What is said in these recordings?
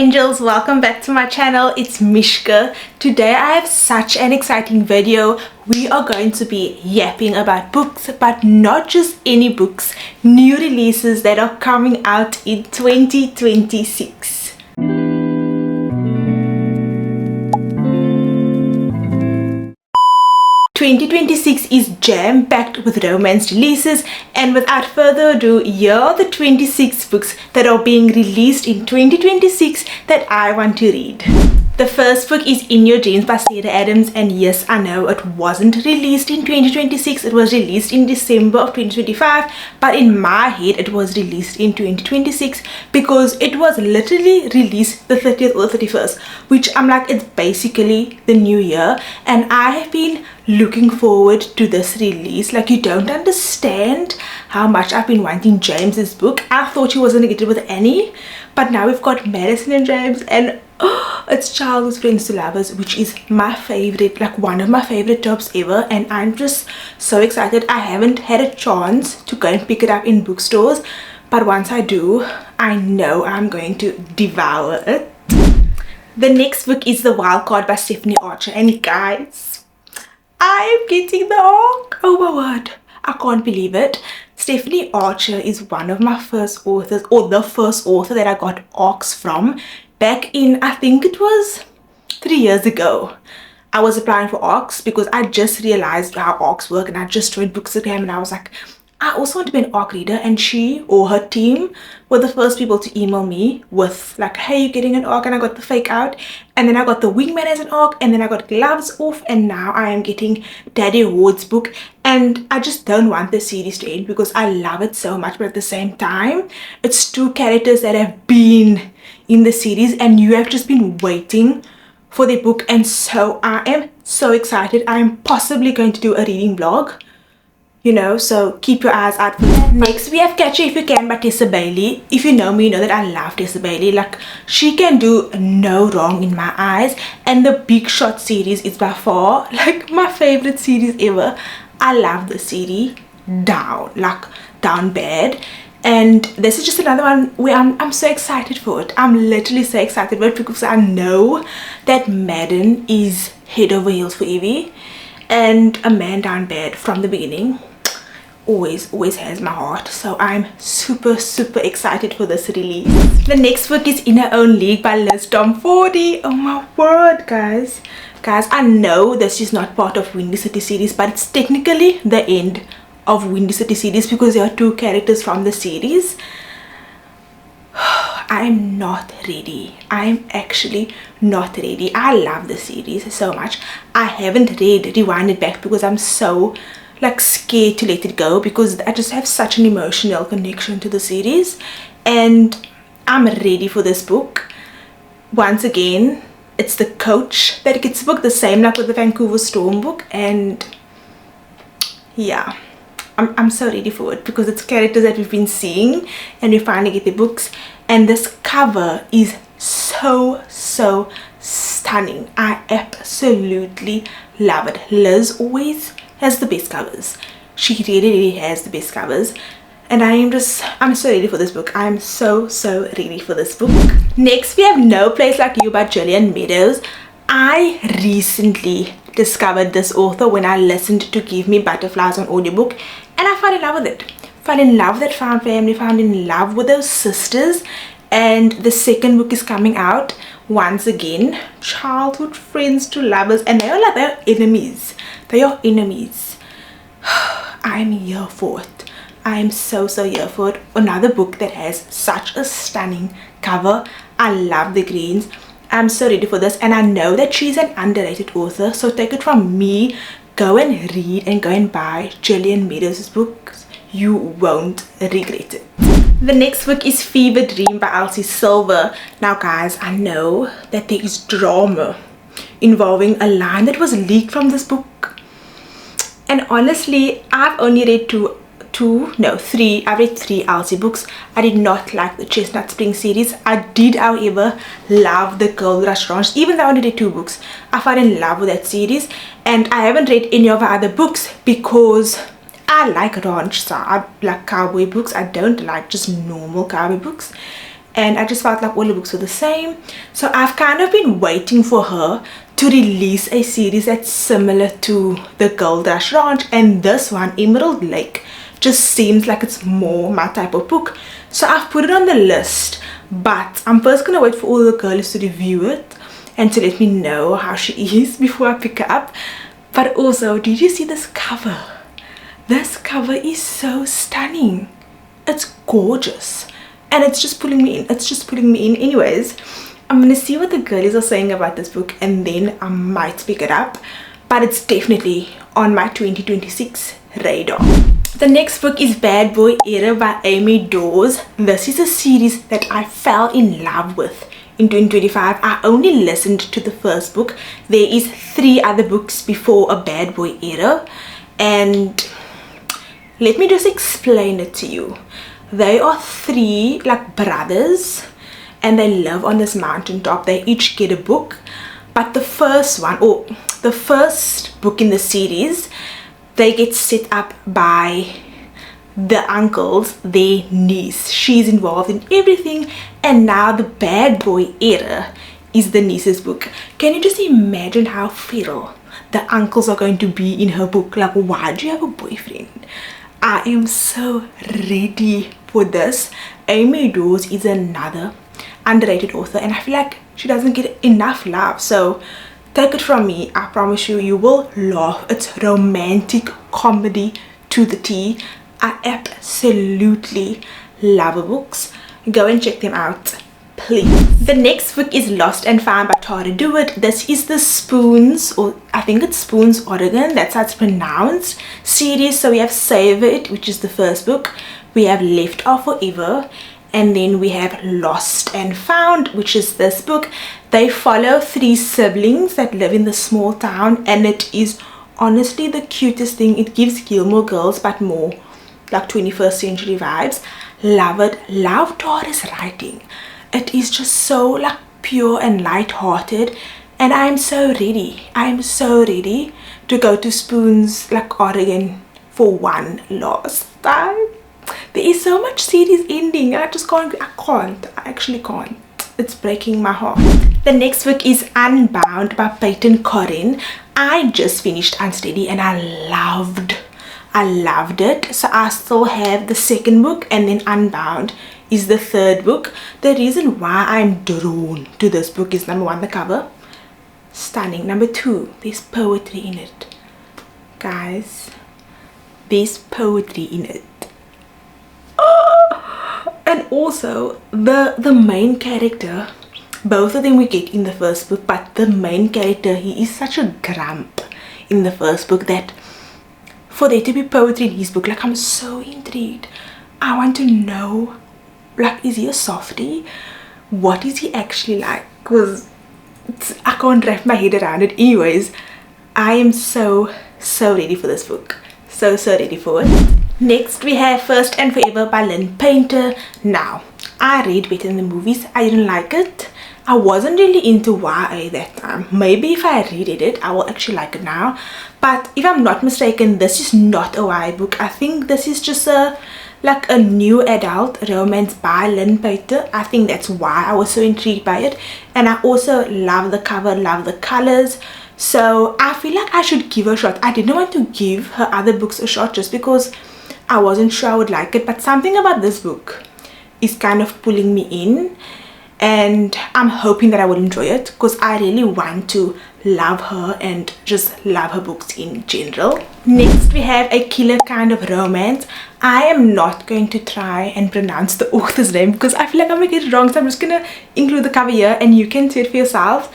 angels, welcome back to my channel. It's Mishka. Today I have such an exciting video. We are going to be yapping about books, but not just any books, new releases that are coming out in 2026. 2026 is jam-packed with romance releases, and without further ado, here are the 26 books that are being released in 2026 that I want to read. The first book is In Your Dreams by Sarah Adams, and yes, I know it wasn't released in 2026, it was released in December of 2025, but in my head it was released in 2026 because it was literally released the 30th or 31st, which I'm like, it's basically the new year, and I have been looking forward to this release. Like, you don't understand how much I've been wanting James's book. I thought he was gonna get it with Annie, but now we've got Madison and James, and it's Childhood Friends to Lovers, which is my favorite, like one of my favorite tropes ever, and I'm just so excited. I haven't had a chance to go and pick it up in bookstores, but once I do, I know I'm going to devour it. The next book is The Wild Card by Stephanie Archer, and guys, I'm getting the ARC. Oh my word, I can't believe it. Stephanie Archer is one of my first authors, or the first author that I got ARCs from back in, I think it was 3 years ago. I was applying for ARCs because I just realized how ARCs work, and I just joined Bookstagram, and I was like, I also want to be an ARC reader, and she or her team were the first people to email me with like, hey, you're getting an ARC, and I got the fake out, and then I got the Wingman as an ARC, and then I got Gloves Off, and now I am getting Daddy Ward's book, and I just don't want the series to end because I love it so much, but at the same time, it's two characters that have been in the series and you have just been waiting for their book, and so I am so excited. I am possibly going to do a reading vlog, you know, so keep your eyes out for that. Next we have Catch Her If You Can by Tessa Bailey. If you know me, you know that I love Tessa Bailey. Like, she can do no wrong in my eyes, and the Big Shot series is by far like my favorite series ever. I love the series down bad, and this is just another one where I'm so excited for it. I'm literally so excited for it because I know that Madden is head over heels for Evie, and A Man Down Bad from the beginning always has my heart, so I'm super excited for this release. The next book is In Her Own League by Liz Tomfordy. Oh my word, guys, I know this is not part of Windy City series, but it's technically the end of Windy City series because there are two characters from the series. I'm not ready. I'm actually not ready. I love the series so much. I haven't read Rewind It Back because I'm so like scared to let it go because I just have such an emotional connection to the series, and I'm ready for this book. Once again, it's the coach that gets the book, the same like with the Vancouver Storm book, and yeah, I'm so ready for it because it's characters that we've been seeing and we finally get the books, and this cover is so stunning. I absolutely love it. Liz always has the best covers. She really has the best covers, and I'm so ready for this book. I'm so ready for this book. Next we have No Place Like You by Gillian Meadows. I recently discovered this author when I listened to Give Me Butterflies on audiobook, and I fell in love with it. Fell in love with that found family, found in love with those sisters, and the second book is coming out. Once again, Childhood Friends to Lovers, and they're enemies. They are enemies. I'm here for it. I am so here for it. Another book that has such a stunning cover. I love the greens. I'm so ready for this, and I know that she's an underrated author, so take it from me, go and read and go and buy Gillian Meadows' books. You won't regret it. The next book is Fever Dream by Elsie Silver. Now guys, I know that there is drama involving a line that was leaked from this book, and honestly I've only read three. I read 3 Elsie books. I did not like the Chestnut Spring series. I did however love the Girl Rush Ranch. Even though I only read 2 books, I fell in love with that series, and I haven't read any of her other books because I like ranch, so I like cowboy books. I don't like just normal cowboy books, and I just felt like all the books were the same. So I've kind of been waiting for her to release a series that's similar to the Gold Rush Ranch, and this one, Emerald Lake, just seems like it's more my type of book. So I've put it on the list, but I'm first gonna wait for all the girls to review it and to let me know how she is before I pick her up. But also, did you see this cover? This cover is so stunning. It's gorgeous, and it's just pulling me in. It's just pulling me in. Anyways, I'm gonna see what the girlies are saying about this book, and then I might pick it up, but it's definitely on my 2026 radar. The next book is Bad Boy Era by Amy Dawes. This is a series that I fell in love with in 2025. I only listened to the first book. There is 3 other books before A Bad Boy Era, and let me just explain it to you. They are 3 like brothers, and they live on this mountaintop. They each get a book, but the first one, or the first book in the series, they get set up by the uncle's, their niece. She's involved in everything, and now the Bad Boy Era is the niece's book. Can you just imagine how feral the uncles are going to be in her book? Like, why do you have a boyfriend? I am so ready for this. Amy Dawes is another underrated author, and I feel like she doesn't get enough love. So take it from me, I promise you, you will laugh. It's romantic comedy to the T. I absolutely love her books. Go and check them out, please. The next book is Lost and Found by Tara Dewitt. This is the Spoons, or I think it's Spoons Oregon, that's how it's pronounced, series. So we have Savor It, which is the first book. We have Left Off Forever, and then we have Lost and Found, which is this book. They follow 3 siblings that live in the small town, and it is honestly the cutest thing. It gives Gilmore Girls, but more like 21st century vibes. Love it. Love Tara's writing. It is just so like pure and light-hearted, and I'm so ready. I'm so ready to go to Spoons like Oregon for one last time. There is so much series ending, and I just can't. I actually can't. It's breaking my heart. The next book is Unbound by Peyton Corrin. I just finished Unsteady, and I loved it. So I still have the second book, and then Unbound is the third book. The reason why I'm drawn to this book is, number 1, the cover, stunning. Number 2, there's poetry in it, guys. There's poetry in it. And also the main character, both of them we get in the first book, but the main character, he is such a grump in the first book that for there to be poetry in his book, like, I'm so intrigued. I want to know, like, is he a softie? What is he actually like? Because I can't wrap my head around it. Anyways, I am so ready for this book. So ready for it. Next we have First and Forever by Lynn Painter. Now, I read better than the movies. I didn't like it. I wasn't really into YA that time. Maybe if I reread it, I will actually like it now. But if I'm not mistaken, this is not a YA book. I think this is just a new adult romance by Lynn Painter. I think that's why I was so intrigued by it. And I also love the cover, love the colors. So I feel like I should give her a shot. I didn't want to give her other books a shot just because I wasn't sure I would like it. But something about this book is kind of pulling me in, and I'm hoping that I will enjoy it because I really want to love her and just love her books in general. Next we have A Killer Kind of Romance. I am not going to try and pronounce the author's name because I feel like I'm gonna get it wrong, so I'm just gonna include the cover here and you can see it for yourself.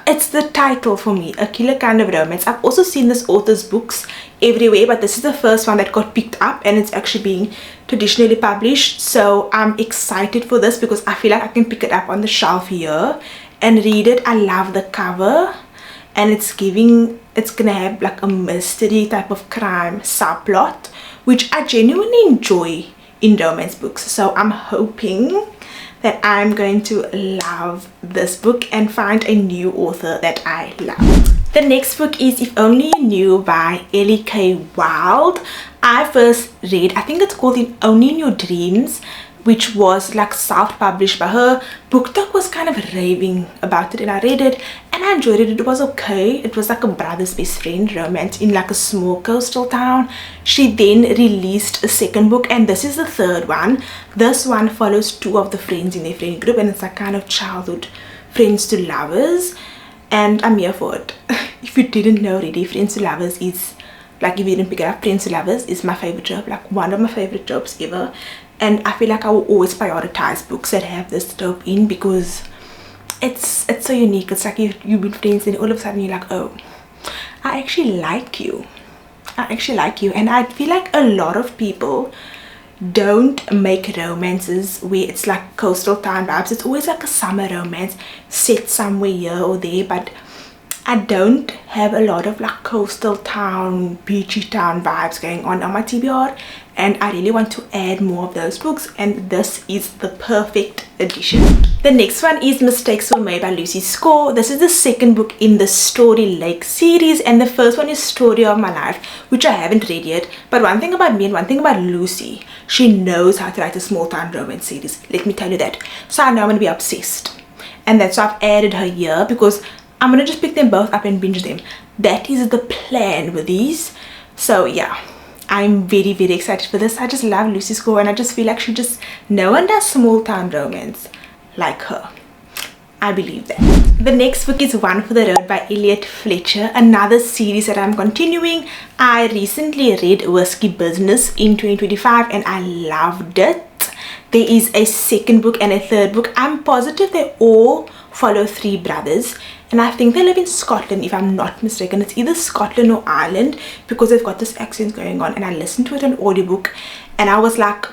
It's the title for me, A Killer Kind of Romance. I've also seen this author's books everywhere, but this is the first one that got picked up and it's actually being traditionally published. So I'm excited for this because I feel like I can pick it up on the shelf here and read it. I love the cover, and it's gonna have like a mystery type of crime subplot, which I genuinely enjoy in romance books. So I'm hoping that I'm going to love this book and find a new author that I love. The next book is If Only You Knew by Ellie K. Wilde. I first read, I think it's called Only in Your Dreams which was like self-published by her. BookTok was kind of raving about it, and I read it and I enjoyed it. It was okay. It was like a brother's best friend romance in like a small coastal town. She then released a second book, and this is the third one. This one follows two of the friends in their friend group, and it's like kind of childhood friends to lovers, and I'm here for it. If you didn't know already, friends to lovers is like, if you didn't pick it up, friends to lovers is my favorite trope, like one of my favorite tropes ever. And I feel like I will always prioritize books that have this trope in, because it's so unique. It's like you've been friends and all of a sudden you're like, oh, I actually like you. And I feel like a lot of people don't make romances where it's like coastal town vibes. It's always like a summer romance set somewhere here or there, but I don't have a lot of like coastal town, beachy town vibes going on my TBR, and I really want to add more of those books, and this is the perfect addition. The next one is Mistakes Were Made by Lucy Score. This is the second book in the Story Lake series, and the first one is Story of My Life, which I haven't read yet. But one thing about me and one thing about Lucy, she knows how to write a small town romance series, let me tell you that. So I know I'm going to be obsessed, and that's why I've added her here, because I'm gonna just pick them both up and binge them. That is the plan with these. So yeah, I'm very excited for this. I just love Lucy Score, and I just feel like no one does small town romance like her. I believe that. The next book is One for the Road by Elliot Fletcher, another series that I'm continuing. I recently read Whiskey Business in 2025 and I loved it. There is a second book and a third book. I'm positive they all follow three brothers, and I think they live in Scotland, if I'm not mistaken. It's either Scotland or Ireland, because they've got this accent going on, and I listened to it on audiobook and I was like,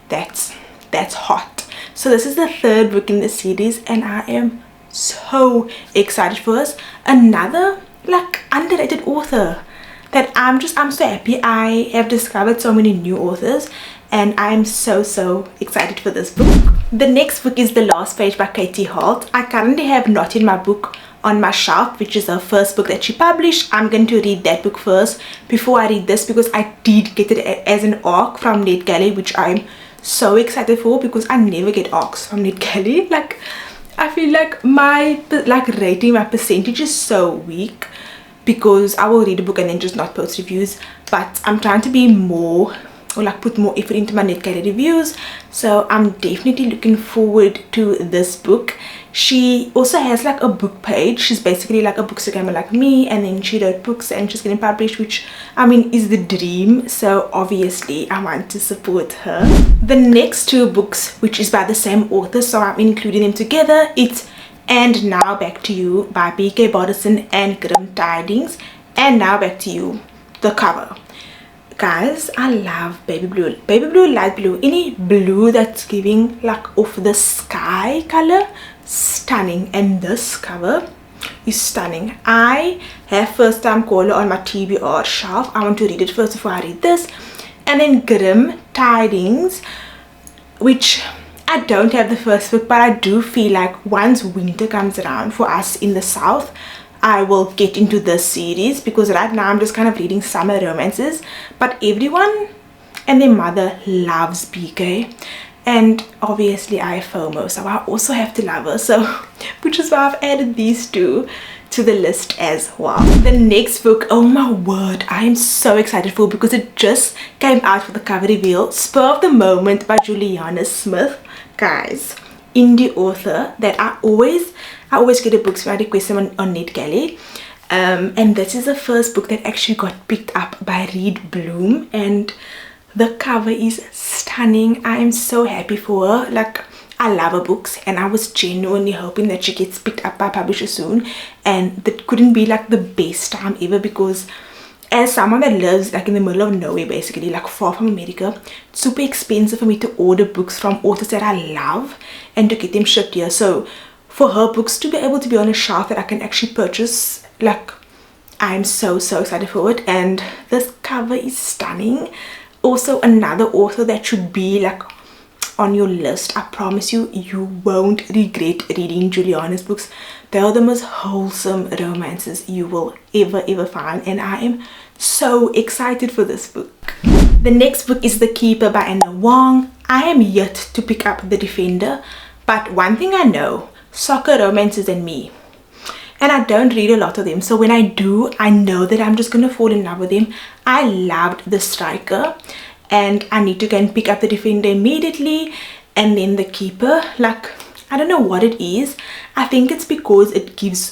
that's hot. So this is the third book in the series, and I am so excited for this. Another like underrated author that I'm so happy I have discovered so many new authors, and I am so excited for this book. The next book is The Last Page by Katie Holt. I currently have Not In My Book on my shelf, which is the first book that she published. I'm going to read that book first before I read this, because I did get it as an ARC from NetGalley, which I'm so excited for, because I never get ARCs from NetGalley. Like, I feel like my rating, my percentage is so weak, because I will read a book and then just not post reviews. But I'm trying to be more, or like put more effort into my NetGalley reviews, so I'm definitely looking forward to this book. She also has like a book page. She's basically like a bookstagrammer like me, and then she wrote books and she's getting published, which I mean is the dream, so obviously I want to support her. The next two books, which is by the same author, so I'm including them together, it's And Now Back to You by B.K. Bodison and Grim Tidings. And Now Back to You, the cover. Guys, I love baby blue, light blue, any blue that's giving like off the sky color. Stunning. And this cover is stunning. I have First Time Caller on my TBR shelf. I want to read it first before I read this. And then Grim Tidings, which I don't have the first book, but I do feel like once winter comes around for us in the south, I will get into this series, because right now I'm just kind of reading summer romances, but everyone and their mother loves BK, and obviously I have FOMO, so I also have to love her, so which is why I've added these two to the list as well. The next book, oh my word, I am so excited for, because it just came out for the cover reveal. Spur of the Moment by Juliana Smith. Guys, indie author that I always get the books when I request them on NetGalley, and this is the first book that actually got picked up by Read Bloom, and the cover is stunning. I am so happy for her. Like, I love her books, and I was genuinely hoping that she gets picked up by a publisher soon, and that couldn't be like the best time ever, because as someone that lives like in the middle of nowhere, basically like far from America, it's super expensive for me to order books from authors that I love and to get them shipped here. So for her books to be able to be on a shelf that I can actually purchase, like, I'm so excited for it. And this cover is stunning. Also another author that should be like on your list. I promise you, you won't regret reading Juliana's books. They are the most wholesome romances you will ever find, and I am so excited for this book. The next book is The Keeper by Anna Wong. I am yet to pick up The Defender, but one thing I know, soccer romances and me. And I don't read a lot of them, so when I do, I know that I'm just gonna fall in love with them. I loved The Striker, and I need to go and pick up The Defender immediately, and then The Keeper. Like, I don't know what it is. I think it's because it gives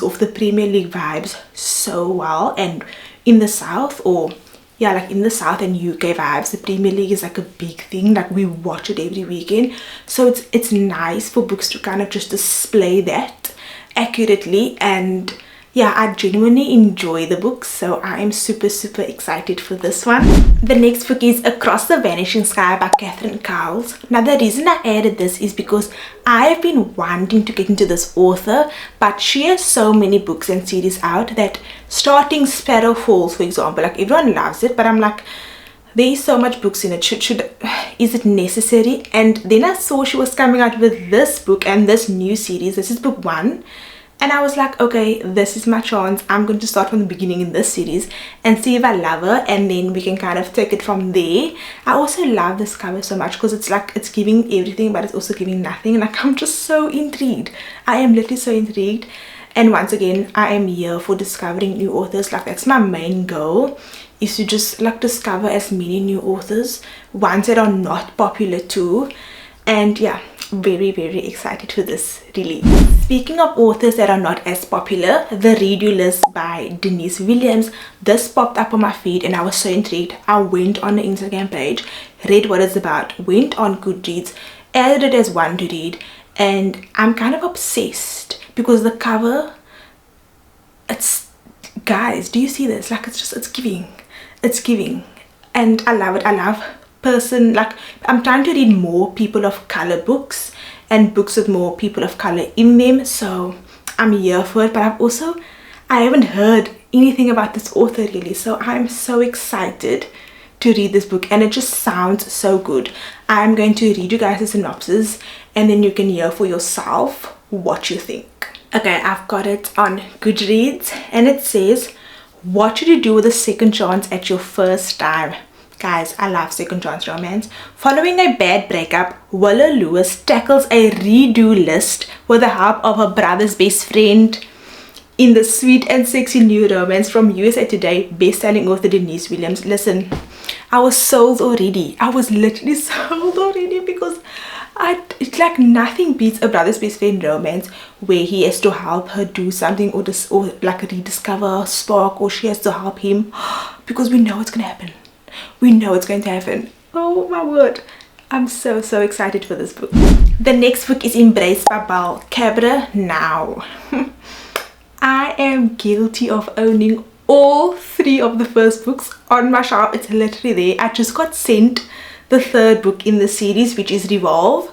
off the Premier League vibes so well, and in the South, or yeah, like in the South and UK vibes, the Premier League is like a big thing. Like, we watch it every weekend, so it's nice for books to kind of just display that accurately. And yeah, I genuinely enjoy the books, so I am super excited for this one. The next book is Across the Vanishing Sky by Catherine Cowles. Now, the reason I added this is because I have been wanting to get into this author, but she has so many books and series out that, starting Sparrow Falls, for example, like, everyone loves it, but I'm like, there is so much books in it, is it necessary? And then I saw she was coming out with this book and this new series. This is book 1, and I was like, okay, this is my chance. I'm going to start from the beginning in this series and see if I love her, and then we can kind of take it from there. I also love this cover so much because it's like, it's giving everything, but it's also giving nothing. Like, I'm just so intrigued. I am literally so intrigued. And once again, I am here for discovering new authors. Like, that's my main goal, is to just like discover as many new authors, ones that are not popular too. And yeah, very excited for this release. Speaking of authors that are not as popular, The Read-You List by Denise Williams. This popped up on my feed and I was so intrigued. I went on the Instagram page, read what it's about, went on Goodreads, added it as one to read, and I'm kind of obsessed because the cover, it's, guys, do you see this? Like, it's giving, and I love it. I love like, I'm trying to read more people of color books and books with more people of color in them, so I'm here for it. But I haven't heard anything about this author really, so I'm so excited to read this book, and it just sounds so good. I'm going to read you guys a synopsis, and then you can hear for yourself what you think. Okay, I've got it on Goodreads, and it says, what should you do with a second chance at your first time? Guys, I love second chance romance. Following a bad breakup, Willow Lewis tackles a redo list with the help of her brother's best friend in the sweet and sexy new romance from USA Today best-selling author Denise Williams. Listen, I was sold already. I was literally sold already, because it's like nothing beats a brother's best friend romance where he has to help her do something, or like rediscover a spark, or she has to help him, because we know it's gonna happen. We know it's going to happen. Oh my word, I'm so excited for this book. The next book is Embraced by Belle Cabra. Now I am guilty of owning all 3 of the first books on my shelf. It's literally there. I just got sent the 3rd book in the series, which is Revolve.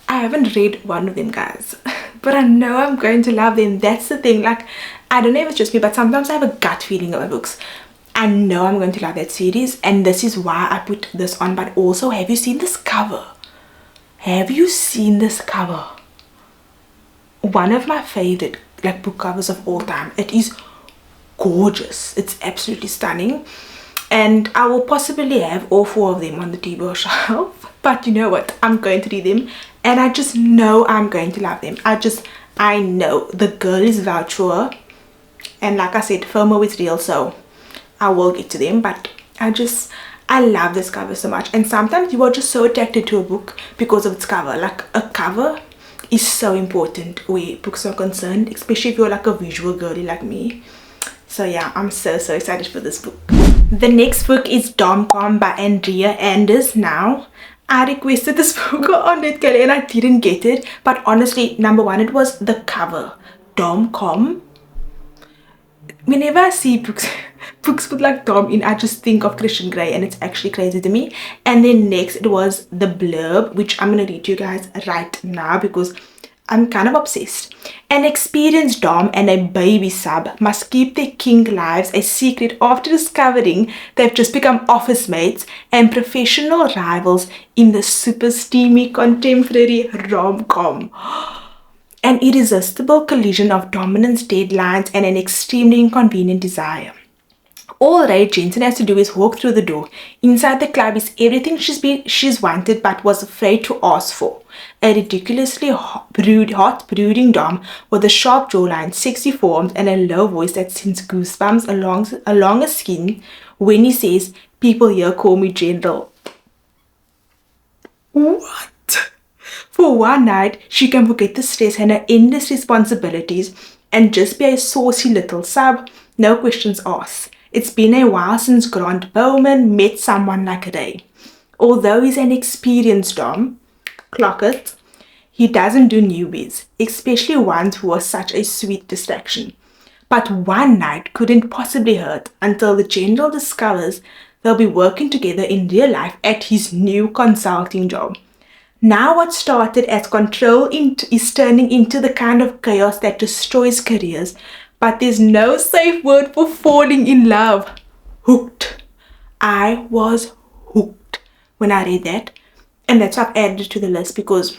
I haven't read one of them, guys, but I know I'm going to love them. That's the thing. Like, I don't know if it's just me, but sometimes I have a gut feeling about books. I know I'm going to love that series, and this is why I put this on. But also, have you seen this cover? Have you seen this cover? One of my favorite like book covers of all time. It is gorgeous. It's absolutely stunning, and I will possibly have all 4 of them on the table shelf. But you know what? I'm going to read them, and I just know I'm going to love them. I know the girl is vouch for her, and like I said, FOMO is real, so I will get to them. But I love this cover so much. And sometimes you are just so attracted to a book because of its cover. Like, a cover is so important where books are concerned, especially if you're like a visual girly like me. So yeah, I'm so excited for this book. The next book is Dom-Com by Andrea Anders. Now, I requested this book on Netgalley and I didn't get it, but honestly, number one, it was the cover. Dom-Com. Whenever I see books with like Dom in, I just think of Christian Grey, and it's actually crazy to me. And then next it was the blurb, which I'm gonna read to you guys right now because I'm kind of obsessed. An experienced Dom and a baby sub must keep their kink lives a secret after discovering they've just become office mates and professional rivals in the super steamy contemporary rom-com. An irresistible collision of dominance, deadlines, and an extremely inconvenient desire. All right, Jensen has to do is walk through the door. Inside the club is everything she's wanted but was afraid to ask for. A ridiculously hot brooding dom with a sharp jawline, sexy forms, and a low voice that sends goosebumps along her skin when he says, "People here call me General." What? For one night, she can forget the stress and her endless responsibilities and just be a saucy little sub, no questions asked. It's been a while since Grant Bowman met someone like Ray. Although he's an experienced dom, clock it, he doesn't do newbies, especially ones who are such a sweet distraction. But one night couldn't possibly hurt until the General discovers they'll be working together in real life at his new consulting job. Now what started as control is turning into the kind of chaos that destroys careers, but there's no safe word for falling in love. Hooked. I was hooked when I read that, and that's why I've added it to the list because,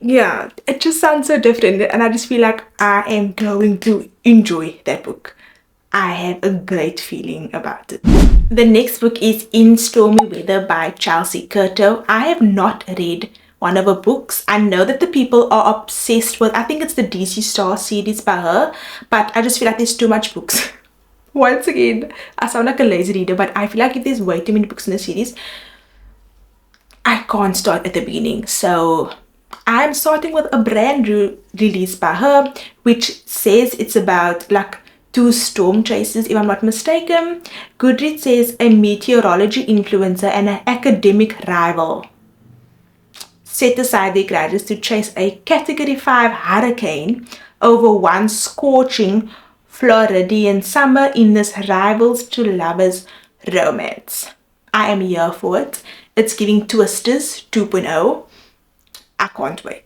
yeah, it just sounds so different, and I just feel like I am going to enjoy that book. I have a great feeling about it. The next book is In Stormy Weather by Chelsea Curto. I have not read one of her books. I know that the people are obsessed with, I think it's the DC Star series by her, but I just feel like there's too much books. Once again, I sound like a lazy reader, but I feel like if there's way too many books in the series, I can't start at the beginning. So I'm starting with a brand new release by her, which says it's about like two storm chasers, if I'm not mistaken. Goodreads says a meteorology influencer and an academic rival set aside their grudges to chase a Category 5 hurricane over one scorching Floridian summer in this rivals to lovers romance. I am here for it. It's giving Twisters 2.0. I can't wait.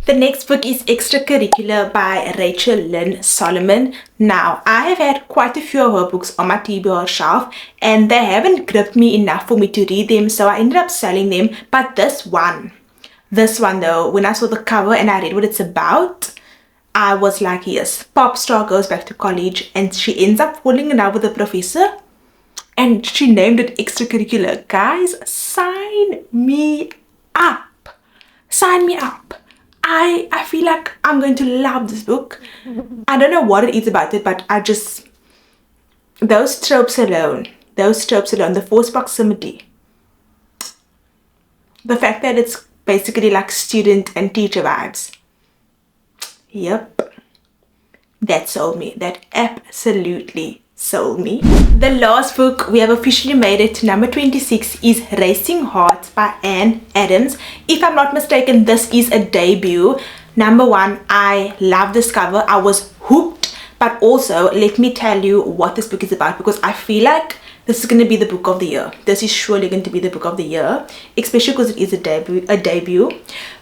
The next book is Extracurricular by Rachel Lynn Solomon. Now, I have had quite a few of her books on my TBR shelf and they haven't gripped me enough for me to read them, so I ended up selling them. But this one though, when I saw the cover and I read what it's about, I was like, yes, pop star goes back to college and she ends up falling in love with a professor and she named it Extracurricular. Guys, sign me up. Sign me up. I feel like I'm going to love this book. I don't know what it is about it, but I just, those tropes alone, the forced proximity, the fact that it's basically like student and teacher vibes. Yep, that sold me. That absolutely sold me. The last book, we have officially made it to number 26, is Racing Hearts by Anne Adams. If I'm not mistaken, this is a debut. Number one, I love this cover. I was hooked, but also let me tell you what this book is about, because I feel like this is going to be the book of the year. This is surely going to be the book of the year, especially because it is a debut.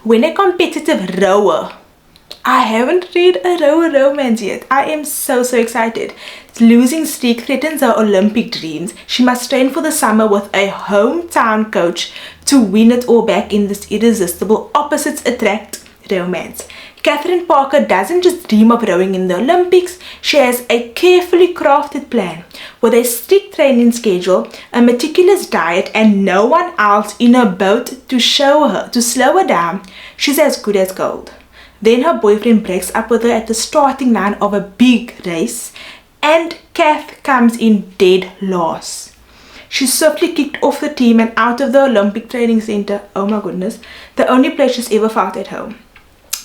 When a competitive rower, I haven't read a rower romance yet. I am so excited. Losing streak threatens her Olympic dreams. She must train for the summer with a hometown coach to win it all back in this irresistible opposites attract romance. Catherine Parker doesn't just dream of rowing in the Olympics. She has a carefully crafted plan with a strict training schedule, a meticulous diet, and no one else in her boat to slow her down. She's as good as gold. Then her boyfriend breaks up with her at the starting line of a big race, and Kath comes in dead last. She's swiftly kicked off the team and out of the Olympic Training Center. Oh my goodness, the only place she's ever felt at home.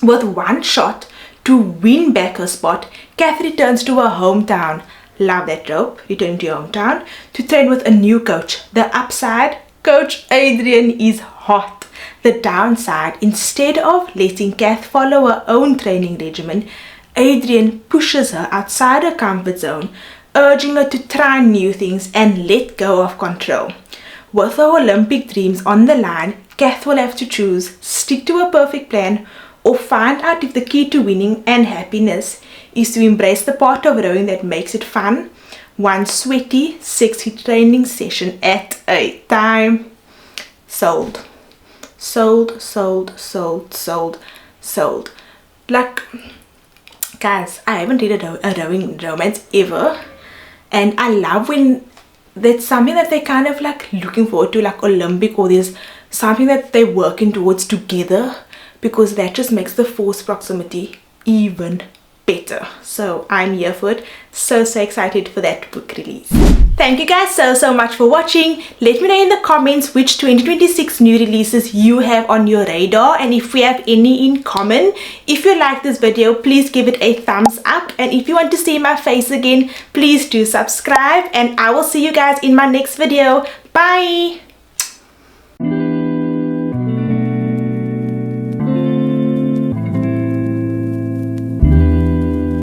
With one shot to win back her spot, Kath returns to her hometown. Love that trope, returning to your hometown, to train with a new coach. The upside, Coach Adrian is hot. The downside, instead of letting Kath follow her own training regimen, Adrian pushes her outside her comfort zone, urging her to try new things and let go of control. With her Olympic dreams on the line, Kath will have to choose, stick to her perfect plan, or find out if the key to winning and happiness is to embrace the part of rowing that makes it fun, one sweaty, sexy training session at a time. Sold. Sold, sold, sold, sold, sold. Like, guys, I haven't read a rowing romance ever, And I love when that's something that they're kind of like looking forward to, like Olympic, or there's something that they're working towards together, because that just makes the force proximity even better. So I'm here for it. So excited for that book release. Thank you guys so much for watching. Let me know in the comments which 2026 new releases you have on your radar, and if we have any in common. If you like this video, please give it a thumbs up, and if you want to see my face again, please do subscribe, and I will see you guys in my next video. Bye.